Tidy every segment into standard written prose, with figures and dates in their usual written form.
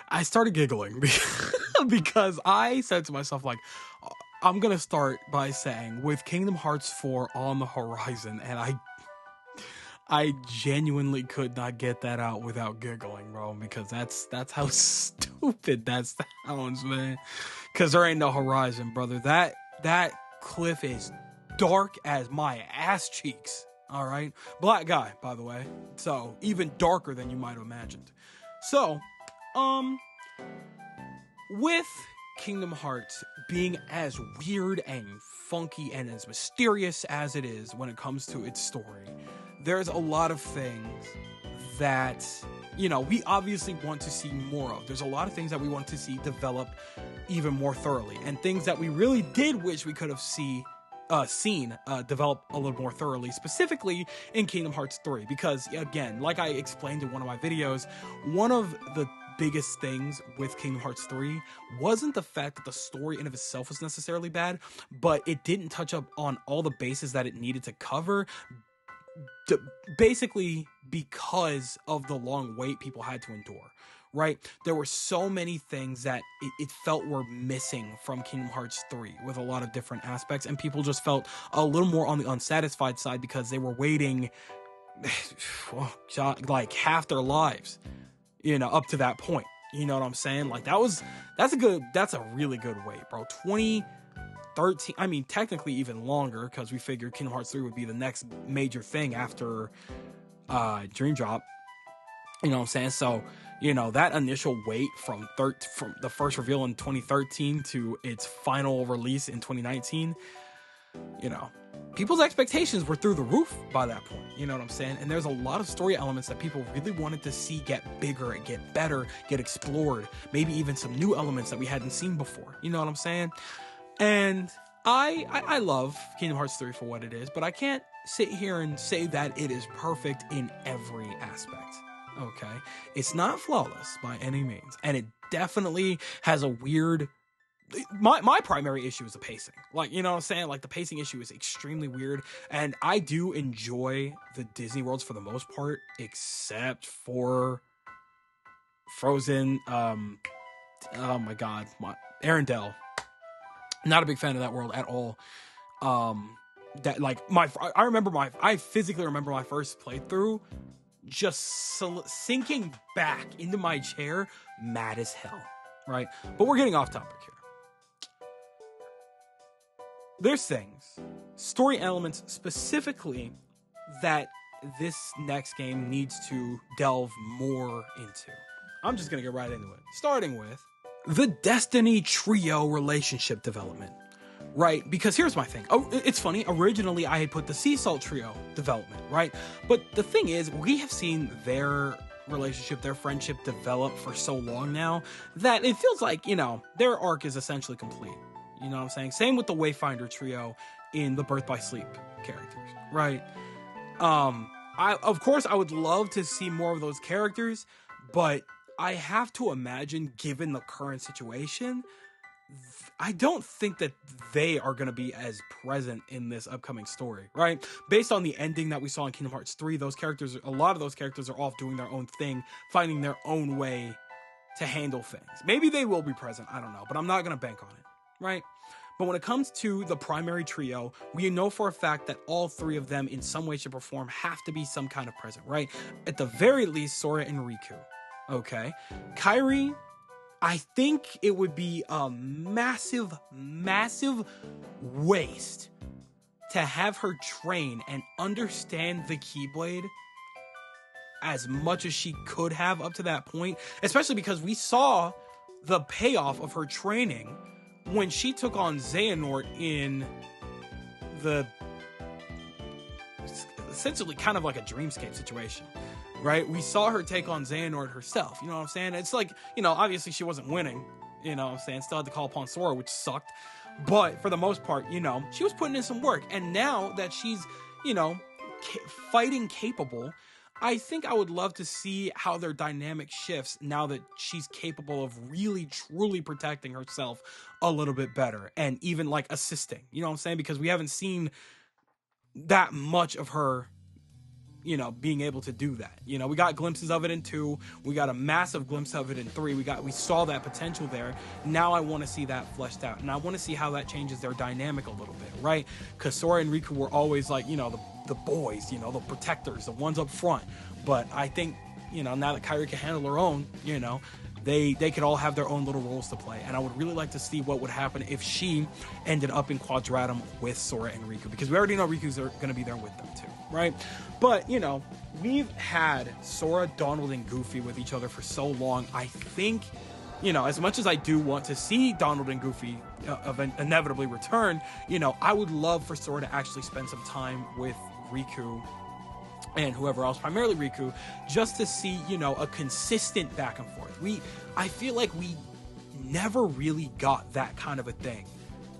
I started giggling because I said to myself, like, I'm gonna start by saying, with Kingdom Hearts 4 on the horizon, and I genuinely could not get that out without giggling, bro, because that's how stupid that sounds, man. Because there ain't no horizon, brother. That cliff is dark as my ass cheeks. All right, black guy, by the way, so even darker than you might have imagined. So, with Kingdom Hearts being as weird and funky and as mysterious as it is when it comes to its story, there's a lot of things that, you know, we obviously want to see more of. There's a lot of things that we want to see develop even more thoroughly, and things that we really did wish we could have seen develop a little more thoroughly, specifically in Kingdom Hearts 3, because again, like I explained in one of my videos, one of the biggest things with Kingdom Hearts 3 wasn't the fact that the story in of itself was necessarily bad, but it didn't touch up on all the bases that it needed to cover, basically because of the long wait people had to endure. Right? There were so many things that it felt were missing from Kingdom Hearts 3 with a lot of different aspects, and people just felt a little more on the unsatisfied side because they were waiting like half their lives, you know, up to that point. You know what I'm saying? Like that's a really good wait, bro. 2013, I mean, technically even longer, because we figured Kingdom Hearts 3 would be the next major thing after Dream Drop. You know what I'm saying? So, you know, that initial wait from the first reveal in 2013 to its final release in 2019, you know, people's expectations were through the roof by that point. You know what I'm saying? And there's a lot of story elements that people really wanted to see get bigger, get better, get explored. Maybe even some new elements that we hadn't seen before. You know what I'm saying? And I love Kingdom Hearts 3 for what it is, but I can't sit here and say that it is perfect in every aspect. Okay, it's not flawless by any means, and it definitely has a weird. My primary issue is the pacing. Like, you know what I'm saying? Like, the pacing issue is extremely weird, and I do enjoy the Disney worlds for the most part, except for Frozen. Oh my god, Arendelle. Not a big fan of that world at all. That like I physically remember my first playthrough. Just sinking back into my chair, mad as hell, right? But we're getting off topic here. There's things, story elements specifically, that this next game needs to delve more into. I'm just gonna get right into it, starting with the Destiny Trio relationship development. Right, because here's my thing. Oh, it's funny. Originally, I had put the Sea Salt Trio development, right? But the thing is, we have seen their relationship, their friendship develop for so long now that it feels like, you know, their arc is essentially complete. You know what I'm saying? Same with the Wayfinder Trio in the Birth by Sleep characters, right? Of course, I would love to see more of those characters, but I have to imagine, given the current situation, I don't think that they are going to be as present in this upcoming story, right? Based on the ending that we saw in Kingdom Hearts 3, a lot of those characters are off doing their own thing, finding their own way to handle things. Maybe they will be present, I don't know, but I'm not going to bank on it, right? But when it comes to the primary trio, we know for a fact that all three of them in some way, shape, or form have to be some kind of present, right? At the very least, Sora and Riku, okay? Kairi, I think it would be a massive, massive waste to have her train and understand the Keyblade as much as she could have up to that point, especially because we saw the payoff of her training when she took on Xehanort in the essentially kind of like a Dreamscape situation. Right? We saw her take on Xehanort herself. You know what I'm saying? It's like, you know, obviously she wasn't winning. You know what I'm saying? Still had to call upon Sora, which sucked. But for the most part, you know, she was putting in some work. And now that she's, you know, fighting capable, I think I would love to see how their dynamic shifts now that she's capable of really, truly protecting herself a little bit better. And even, like, assisting. You know what I'm saying? Because we haven't seen that much of her being able to do that. We got glimpses of it in 2. We got a massive glimpse of it in 3. We saw that potential there. Now I want to see that fleshed out, and I want to see how that changes their dynamic a little bit, right? Because Sora and Riku were always like, the boys, the protectors, the ones up front. But I think, now that Kairi can handle her own, they could all have their own little roles to play. And I would really like to see what would happen if she ended up in Quadratum with Sora and Riku, because we already know Riku's going to be there with them too, right? But, we've had Sora, Donald, and Goofy with each other for so long. I think, as much as I do want to see Donald and Goofy inevitably return, I would love for Sora to actually spend some time with Riku and whoever else, primarily Riku, just to see, a consistent back and forth. I feel like we never really got that kind of a thing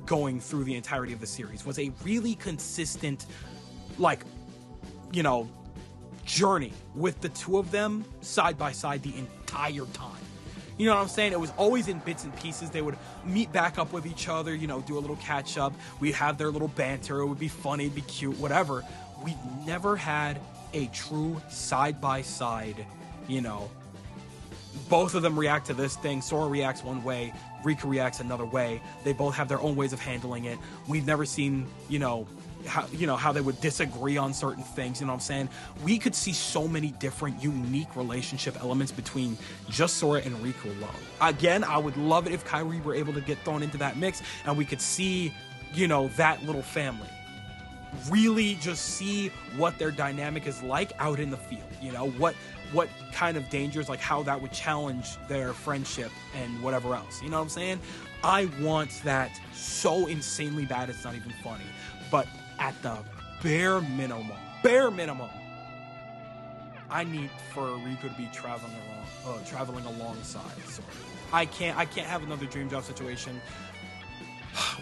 going through the entirety of the series. Was a really consistent, journey with the two of them side by side the entire time. You know what I'm saying? It was always in bits and pieces. They would meet back up with each other, do a little catch up. We'd have their little banter. It would be funny, it'd be cute, whatever. We've never had a true side-by-side, both of them react to this thing. Sora reacts one way, Riku reacts another way. They both have their own ways of handling it. We've never seen, how they would disagree on certain things, you know what I'm saying? We could see so many different unique relationship elements between just Sora and Riku alone. Again, I would love it if Kairi were able to get thrown into that mix and we could see, that little family. Really just see what their dynamic is like out in the field, what kind of dangers, like how that would challenge their friendship and whatever else, you know what I'm saying? I want that so insanely bad it's not even funny. But at the bare minimum, I need for Riku to be traveling alongside Sora. I can't have another Dream Job situation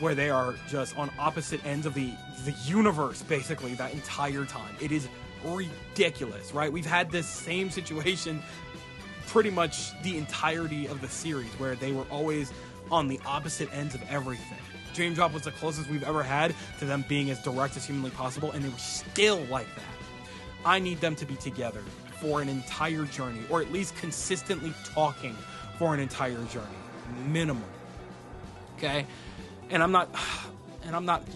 where they are just on opposite ends of the universe, basically, that entire time. It is ridiculous, right? We've had this same situation pretty much the entirety of the series, where they were always on the opposite ends of everything. Dream Drop was the closest we've ever had to them being as direct as humanly possible, and they were still like that. I need them to be together for an entire journey, or at least consistently talking for an entire journey, minimum. Okay? And I'm not,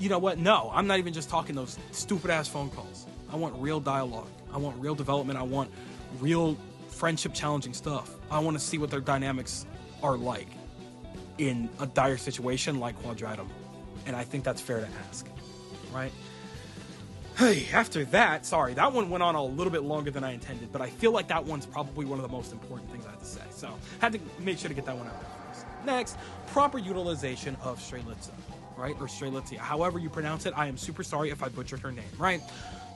you know what? No, I'm not even just talking those stupid ass phone calls. I want real dialogue. I want real development. I want real friendship challenging stuff. I want to see what their dynamics are like in a dire situation like Quadratum. And I think that's fair to ask, right? Hey, after that, sorry, that one went on a little bit longer than I intended, but I feel like that one's probably one of the most important things I have to say. So, had to make sure to get that one out there first. Next, proper utilization of Strelitzia, right? Or Strelitzia, however you pronounce it. I am super sorry if I butchered her name, right?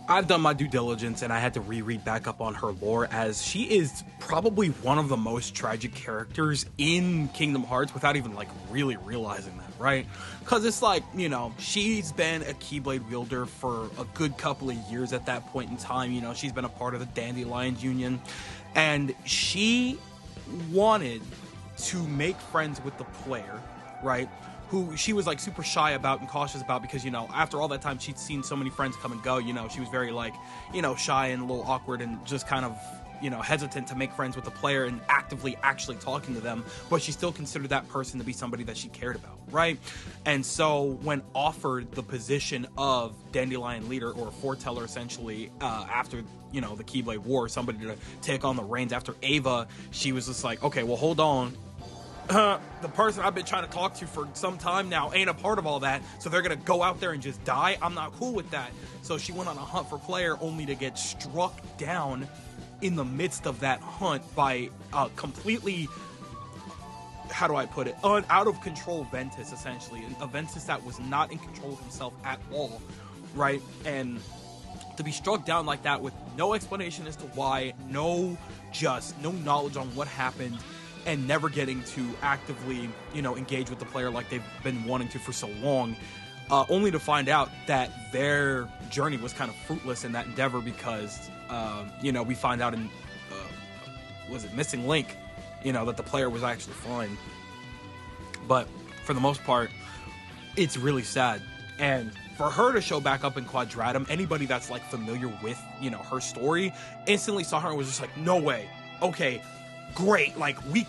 I've done my due diligence and I had to reread back up on her lore, as she is probably one of the most tragic characters in Kingdom Hearts without even really realizing that, right? Because it's she's been a Keyblade wielder for a good couple of years at that point in time. She's been a part of the Dandelions Union, and she wanted to make friends with the player, right? Who she was super shy about and cautious about, because after all that time she'd seen so many friends come and go. She was very shy and a little awkward and just kind of hesitant to make friends with the player and actively actually talking to them, but she still considered that person to be somebody that she cared about, right? And so when offered the position of Dandelion leader, or foreteller essentially, after the Keyblade War, somebody to take on the reins after Ava, she was just like, okay, well, hold on. The person I've been trying to talk to for some time now ain't a part of all that, so they're gonna go out there and just die? I'm not cool with that. So she went on a hunt for player, only to get struck down in the midst of that hunt by completely, how do I put it, out of control Ventus, essentially. A Ventus that was not in control of himself at all, right? And to be struck down like that with no explanation as to why, no knowledge on what happened, and never getting to actively, engage with the player like they've been wanting to for so long, only to find out that their journey was kind of fruitless in that endeavor, because, we find out in, was it Missing Link, that the player was actually fine. But for the most part, it's really sad. And for her to show back up in Quadratum, anybody that's like familiar with, you know, her story instantly saw her and was just like, no way. Okay, great. Like, we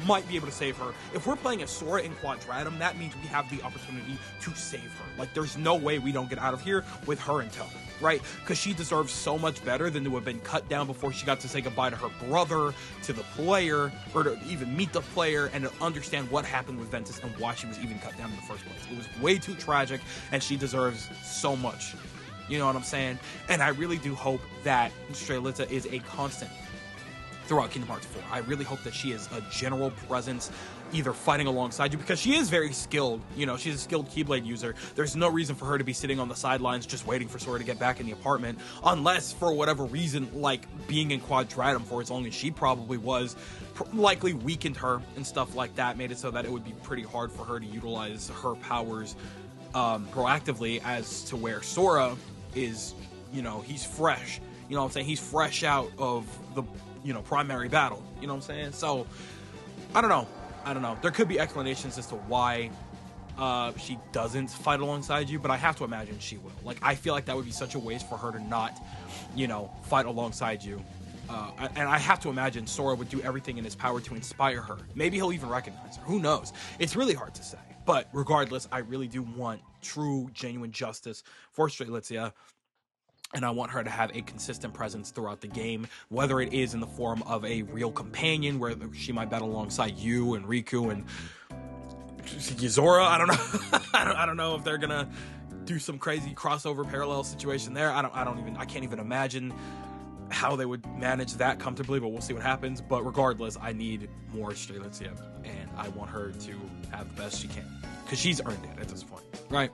might be able to save her. If we're playing a Sora in Quadratum, that means we have the opportunity to save her. Like, there's no way we don't get out of here with her in tow, right? Because she deserves so much better than to have been cut down before she got to say goodbye to her brother, to the player, or to even meet the player and to understand what happened with Ventus and why she was even cut down in the first place. It was way too tragic, and she deserves so much. You know what I'm saying? And I really do hope that Strelitza is a constant throughout Kingdom Hearts 4. I really hope that she is a general presence, either fighting alongside you, because she is very skilled. You know, she's a skilled Keyblade user. There's no reason for her to be sitting on the sidelines just waiting for Sora to get back in the apartment, unless for whatever reason, like being in Quadratum for as long as she probably was, likely weakened her and stuff like that, made it so that it would be pretty hard for her to utilize her powers proactively, as to where Sora is, you know, he's fresh. You know what I'm saying? He's fresh out of the, you know, primary battle. You know what I'm saying? So, I don't know. There could be explanations as to why she doesn't fight alongside you, but I have to imagine she will. Like, I feel like that would be such a waste for her to not, you know, fight alongside you. And I have to imagine Sora would do everything in his power to inspire her. Maybe he'll even recognize her. Who knows? It's really hard to say. But regardless, I really do want true, genuine justice for Strelitzia. And I want her to have a consistent presence throughout the game, whether it is in the form of a real companion, where she might battle alongside you and Riku and Yuzora. I don't know. I don't know if they're gonna do some crazy crossover parallel situation there. I can't even imagine how they would manage that comfortably, but we'll see what happens. But regardless, I need more Strelitzia, and I want her to have the best she can, because she's earned it at this point, right?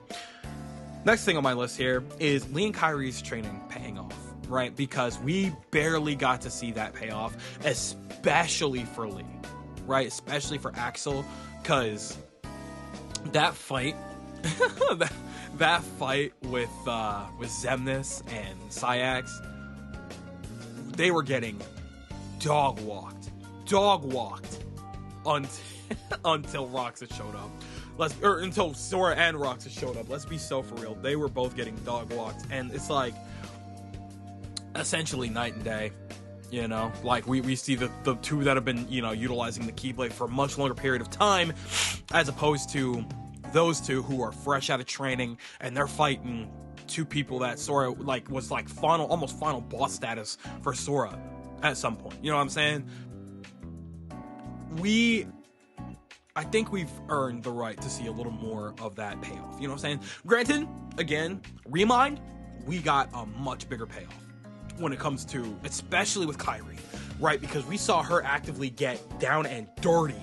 Next thing on my list here is Lee and Kyrie's training paying off, right? Because we barely got to see that payoff, especially for Lee, right? Especially for Axel, because that fight, that fight with Xemnas and Sayax, they were getting dog walked until Roxas showed up. Until Sora and Roxas showed up. Let's be so for real. They were both getting dog walked, and it's like essentially night and day. You know, like we see the two that have been, you know, utilizing the Keyblade for a much longer period of time, as opposed to those two who are fresh out of training, and they're fighting two people that Sora was almost final boss status for Sora at some point. You know what I'm saying? I think we've earned the right to see a little more of that payoff. You know what I'm saying? Granted, again, Remind, we got a much bigger payoff when it comes to, especially with Kyrie, right? Because we saw her actively get down and dirty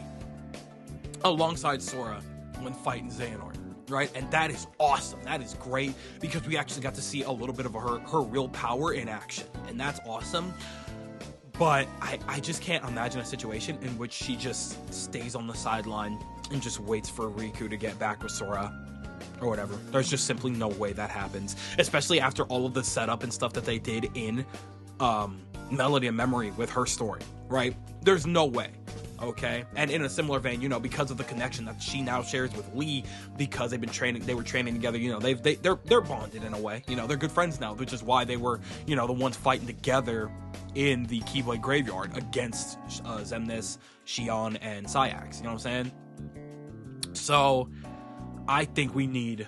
alongside Sora when fighting Xehanort, right? And that is awesome. That is great, because we actually got to see a little bit of her real power in action, and that's awesome. But I just can't imagine a situation in which she just stays on the sideline and just waits for Riku to get back with Sora or whatever. There's just simply no way that happens, especially after all of the setup and stuff that they did in Melody and Memory with her story, right? There's no way, okay? And in a similar vein, you know, because of the connection that she now shares with Lee, because they were training together, you know, they're bonded in a way, you know, they're good friends now, which is why they were, you know, the ones fighting together in the Keyblade Graveyard against Xemnas, Xion, and Sayax. You know what I'm saying? So I think we need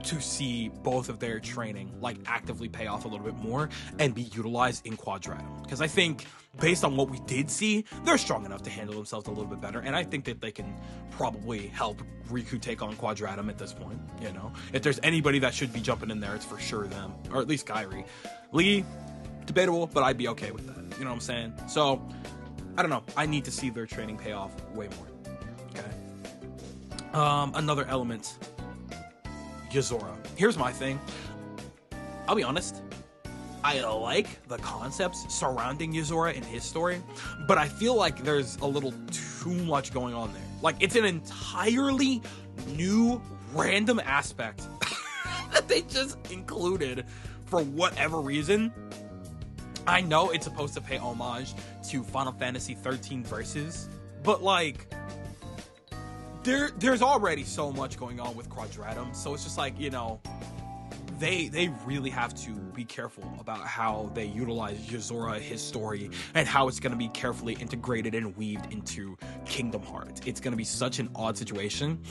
to see both of their training like actively pay off a little bit more and be utilized in Quadratum, because I think based on what we did see, they're strong enough to handle themselves a little bit better, and I think that they can probably help Riku take on Quadratum at this point. You know, if there's anybody that should be jumping in there, it's for sure them, or at least Kyrie. Lee, debatable, but I'd be okay with that. You know what I'm saying? So I don't know, I need to see their training pay off way more. Okay. Another element, Yuzora. Here's my thing. I'll be honest, I like the concepts surrounding Yuzora and his story, but I feel like there's a little too much going on there. Like, it's an entirely new random aspect that they just included for whatever reason. I know it's supposed to pay homage to Final Fantasy 13 Versus, but like, there's already so much going on with Quadratum, so it's just like, you know, they really have to be careful about how they utilize Yozora, his story, and how it's going to be carefully integrated and weaved into Kingdom Hearts. It's going to be such an odd situation.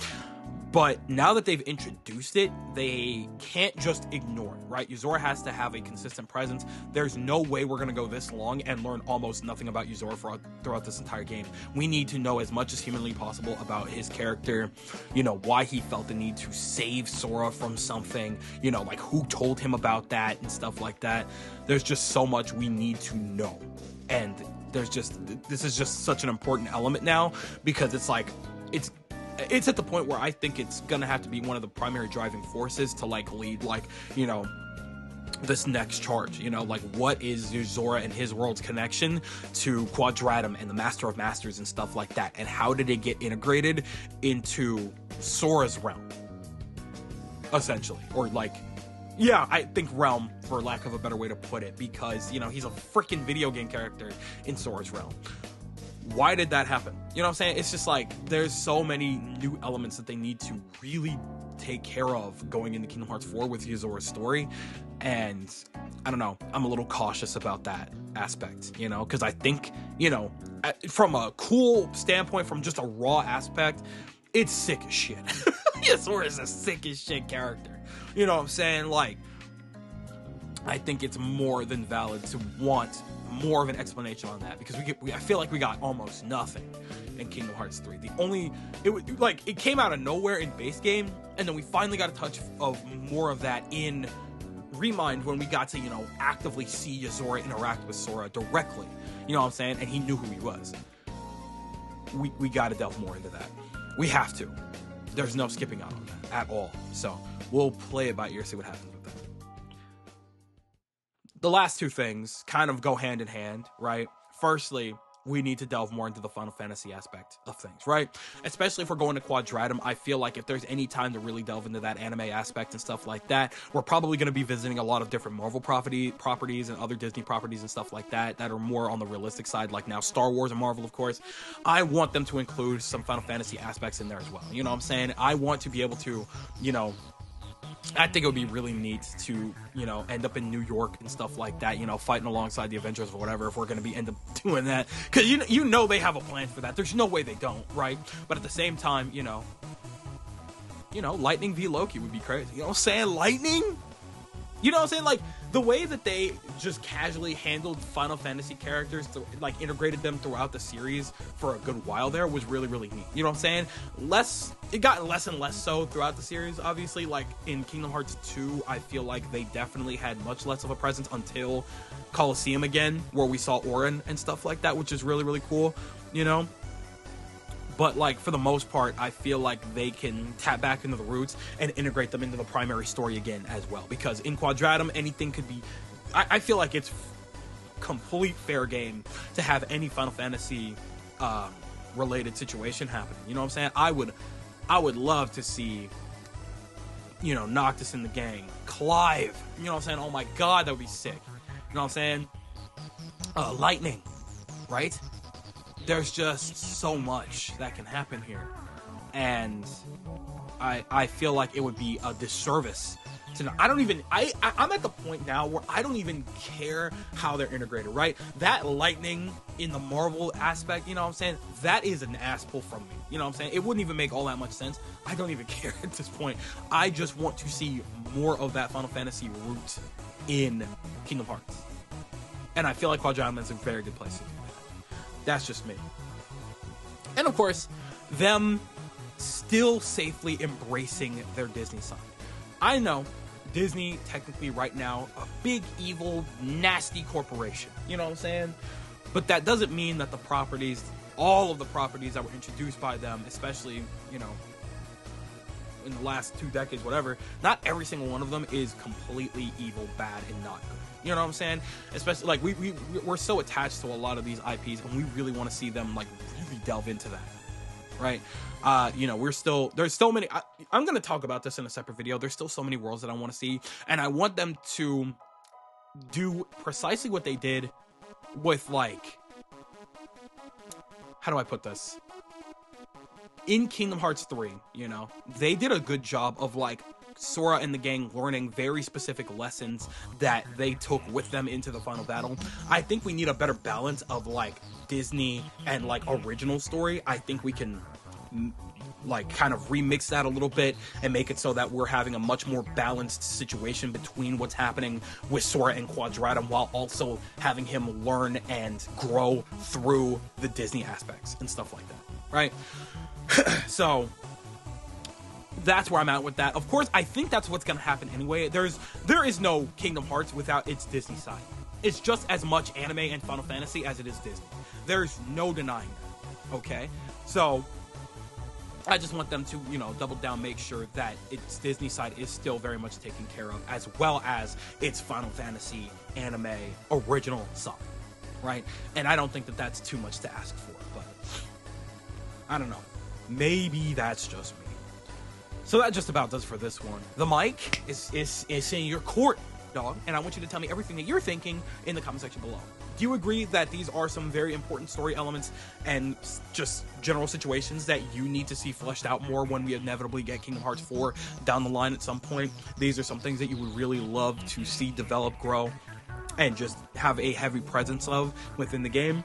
But now that they've introduced it, they can't just ignore it, right? Yozora has to have a consistent presence. There's no way we're going to go this long and learn almost nothing about Yozora throughout this entire game. We need to know as much as humanly possible about his character, you know, why he felt the need to save Sora from something, you know, like who told him about that and stuff like that. There's just so much we need to know. And this is just such an important element now, because it's like, it's at the point where I think it's gonna have to be one of the primary driving forces to like lead, like, you know, this next charge. You know, like, what is Yozora and his world's connection to Quadratum and the Master of Masters and stuff like that, and how did it get integrated into Sora's realm, essentially? Or like, yeah, I think realm, for lack of a better way to put it, because, you know, he's a freaking video game character in Sora's realm. Why did that happen? You know what I'm saying? It's just like, there's so many new elements that they need to really take care of going into Kingdom Hearts 4 with Yozora's story. And I don't know, I'm a little cautious about that aspect, you know, because I think, you know, from a cool standpoint, from just a raw aspect, it's sick as shit. Yozora is a sick as shit character. You know what I'm saying? Like, I think it's more than valid to want more of an explanation on that, because I feel like we got almost nothing in Kingdom Hearts 3. It came out of nowhere in base game, and then we finally got a touch of more of that in Remind, when we got to, you know, actively see Yozora interact with Sora directly. You know what I'm saying? And he knew who he was. We got to delve more into that. We have to. There's no skipping out on that at all. So we'll play it by ear, see what happens with that. The last two things kind of go hand in hand, right? Firstly, we need to delve more into the Final Fantasy aspect of things, right? Especially if we're going to Quadratum, I feel like if there's any time to really delve into that anime aspect and stuff like that, we're probably going to be visiting a lot of different Marvel properties and other Disney properties and stuff like that are more on the realistic side, like now Star Wars and Marvel, of course. I want them to include some Final Fantasy aspects in there as well. You know what I'm saying? I want to be able to, you know, I think it would be really neat to, you know, end up in New York and stuff like that, you know, fighting alongside the Avengers or whatever, if we're going to be end up doing that. Because, you know they have a plan for that. There's no way they don't, right? But at the same time, you know, Lightning v Loki would be crazy. You know what I'm saying? Lightning? You know what I'm saying? Like, the way that they just casually handled Final Fantasy characters, like, integrated them throughout the series for a good while there was really, really neat. You know what I'm saying? It got less and less so throughout the series, obviously. Like, in Kingdom Hearts 2, I feel like they definitely had much less of a presence until Colosseum again, where we saw Auron and stuff like that, which is really, really cool, you know? But, like, for the most part, I feel like they can tap back into the roots and integrate them into the primary story again as well. Because in Quadratum, anything could be... I feel like it's complete fair game to have any Final Fantasy related situation happening. You know what I'm saying? I would love to see, you know, Noctis in the gang. Clive. You know what I'm saying? Oh my god, that would be sick. You know what I'm saying? Lightning. Right? There's just so much that can happen here, and I feel like it would be a disservice to. I'm at the point now where I don't even care how they're integrated, right? That Lightning in the Marvel aspect, you know what I'm saying? That is an ass pull from me. You know what I'm saying? It wouldn't even make all that much sense. I don't even care at this point. I just want to see more of that Final Fantasy root in Kingdom Hearts, and I feel like Quadratum is a very good place to do that. That's just me. And of course, them still safely embracing their Disney side. I know Disney, technically right now, a big, evil, nasty corporation. You know what I'm saying? But that doesn't mean that the properties, all of the properties that were introduced by them, especially, you know, in the last 2 decades, whatever, not every single one of them is completely evil, bad, and not good. You know what I'm saying? Especially, like, we're so attached to a lot of these IPs, and we really want to see them, like, really delve into that, right? You know, there's so many, I'm going to talk about this in a separate video. There's still so many worlds that I want to see, and I want them to do precisely what they did with, like, how do I put this? in Kingdom Hearts 3, you know, they did a good job of, like, Sora and the gang learning very specific lessons that they took with them into the final battle. I think we need a better balance of, like, Disney and, like, original story. I think we can, like, kind of remix that a little bit and make it so that we're having a much more balanced situation between what's happening with Sora and Quadratum, while also having him learn and grow through the Disney aspects and stuff like that, right? So that's where I'm at with that. Of course, I think that's what's going to happen anyway. There is no Kingdom Hearts without its Disney side. It's just as much anime and Final Fantasy as it is Disney. There's no denying that, okay? So I just want them to, you know, double down, make sure that its Disney side is still very much taken care of, as well as its Final Fantasy anime original side, right? And I don't think that that's too much to ask for, but I don't know. Maybe that's just me. So that just about does for this one. The mic is in your court, dog, and I want you to tell me everything that you're thinking in the comment section below. Do you agree that these are some very important story elements and just general situations that you need to see fleshed out more when we inevitably get Kingdom Hearts 4 down the line at some point? These are some things that you would really love to see develop, grow, and just have a heavy presence of within the game?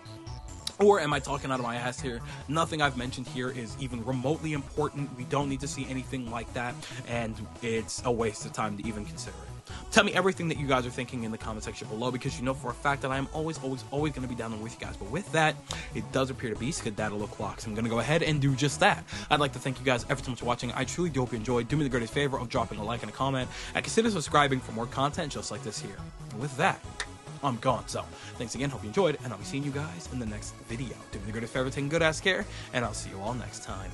Or am I talking out of my ass here? Nothing I've mentioned here is even remotely important. We don't need to see anything like that, and it's a waste of time to even consider it. Tell me everything that you guys are thinking in the comment section below, because you know for a fact that I am always going to be down there with you guys. But with that, it does appear to be Skedaddle O'Clock, so I'm going to go ahead and do just that. I'd like to thank you guys ever so much for watching. I truly do hope you enjoyed. Do me the greatest favor of dropping a like and a comment, and consider subscribing for more content just like this here. And with that, I'm gone. So thanks again, hope you enjoyed, and I'll be seeing you guys in the next video. Do me the greatest favor, taking good ass care, and I'll see you all next time.